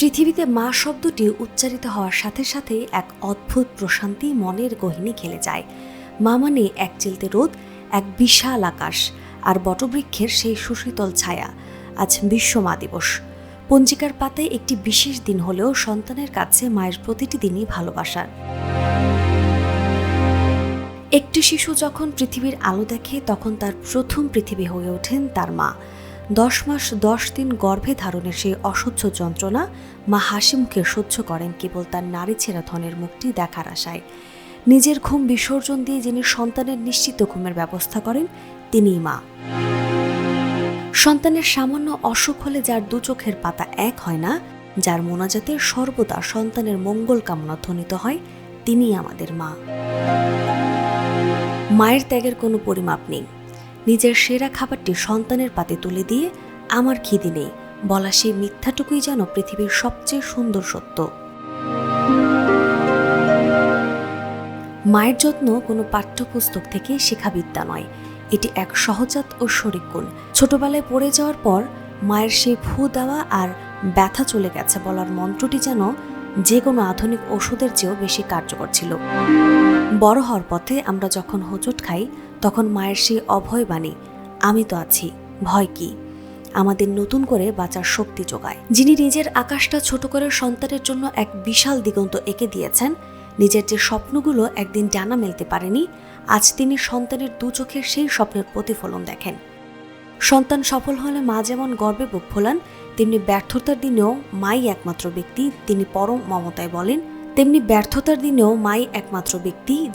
পৃথিবীতে মা শব্দটি উচ্চারিত হওয়ার সাথে সাথেই এক অদ্ভুত প্রশান্তি মনের গহীনে খেলে যায়। মা মানে এক চিলতে রোদ, এক বিশাল আকাশ আর বটবৃক্ষের সেই সুশীতল ছায়া। আজ বিশ্ব মা দিবস। পঞ্জিকার পাতায় একটি বিশেষ দিন হলেও সন্তানের কাছে মায়ের প্রতিটি দিনই ভালোবাসার। একটি শিশু যখন পৃথিবীর আলো দেখে তখন তার প্রথম পৃথিবী হয়ে ওঠেন তার মা। 10 মাস 10 দিন গর্ভে ধারণের সেই অসহ্য যন্ত্রণা মা হাসি মুখে সহ্য করেন কেবল তার নারী ছেঁড়া ধনের মুখটি দেখার আশায়। নিজের ঘুম বিসর্জন দিয়ে যিনি সন্তানের নিশ্চিত ঘুমের ব্যবস্থা করেন তিনিই মা। সন্তানের সামান্য অসুখ হলে যার দু চোখের পাতা এক হয় না, যার মোনাজাতে সর্বদা সন্তানের মঙ্গল কামনা ধ্বনিত হয়, তিনিই আমাদের মা। মায়ের ত্যাগের কোনো পরিমাপ নেই। নিজের সেরা খাবারটি সন্তানের পাতে তুলে দিয়ে আমার খিদে নেই বলা সেই মিথ্যাটুকুই যেন পৃথিবীর সবচেয়ে সুন্দর সত্য। মায়ের যত্ন কোনো পাঠ্যপুস্তক থেকে শেখা বিদ্যা নয়, এটি এক সহজাত ও শরীর গুণ। ছোটবেলায় পড়ে যাওয়ার পর মায়ের সেই ফু দেওয়া আর ব্যথা চলে গেছে বলার মন্ত্রটি যেন যে কোনো আধুনিক ওষুধের চেয়েও বেশি কার্যকর ছিল। বড় হওয়ার পথে আমরা যখন হোঁচট খাই তখন মায়ের সেই অভয় বাণী, আমি তো আছি, ভয় কি, আমাদের নতুন করে বাঁচার শক্তি যোগায়। যিনি নিজের আকাশটা ছোট করে সন্তানের জন্য এক বিশাল দিগন্ত এঁকে দিয়েছেন, নিজের যে স্বপ্নগুলো একদিন ডানা মেলতে পারেনি, আজ তিনি সন্তানের দু চোখের সেই স্বপ্নের প্রতিফলন দেখেন। সন্তান সফল হলে মা যেমন গর্বে বুক ফোলান, তেমনি ব্যর্থতার দিনেও মাই একমাত্র ব্যক্তি তিনি পরম মমতায়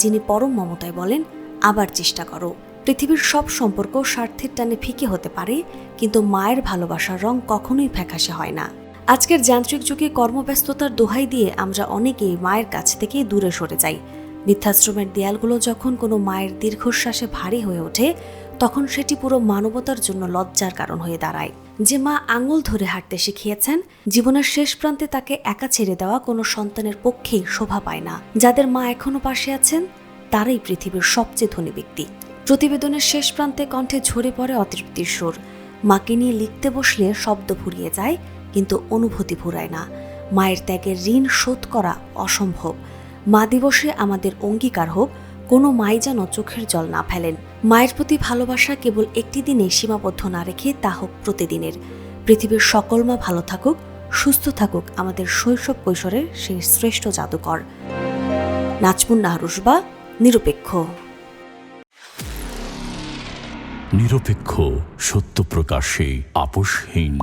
যিনি পরম মমতায় বলেন, আবার চেষ্টা করো। পৃথিবীর সব সম্পর্ক স্বার্থের টানে ফিকে হতে পারে, কিন্তু মায়ের ভালোবাসার রং কখনোই ফ্যাকাশে হয় না। আজকের যান্ত্রিক যুগে কর্মব্যস্ততার দোহাই দিয়ে আমরা অনেকেই মায়ের কাছ থেকে দূরে সরে যাই। বৃদ্ধাশ্রমের দেয়ালগুলো যখন কোনো মায়ের দীর্ঘশ্বাসে ভারী হয়ে ওঠে, তখন সেটি পুরো মানবতার জন্য লজ্জার কারণ হয়ে দাঁড়ায়। যে মা আঙুল ধরে হাঁটতে শিখিয়েছেন, জীবনের শেষ প্রান্তে তাকে একা ছেড়ে দেওয়া কোনো সন্তানের পক্ষেই শোভা পায় না। যাদের মা এখনো পাশে আছেন, তারাই পৃথিবীর সবচেয়ে ধনী ব্যক্তি। প্রতিবেদনের শেষ প্রান্তে কণ্ঠে ঝরে পড়ে অতৃপ্তির সুর। মাকে নিয়ে লিখতে বসলে শব্দ ফুরিয়ে যায়, কিন্তু অনুভূতি ফুরায় না। মায়ের ত্যাগের ঋণ শোধ করা অসম্ভব। মা দিবসে আমাদের অঙ্গীকার হোক, কোনো মাই যেন চোখের জল না ফেলেন। মায়ের প্রতি ভালোবাসা কেবল একটি দিনে সীমাবদ্ধ না রেখে তা হোক প্রতিদিনের। পৃথিবীর সকল মা ভালো থাকুক, সুস্থ থাকুক আমাদের শৈশব কৈশোরের সেই শ্রেষ্ঠ জাদুকর। নাজমুন নাহরুসবা, নিরপেক্ষ। নিরপেক্ষ, সত্য প্রকাশে আপোষহীন।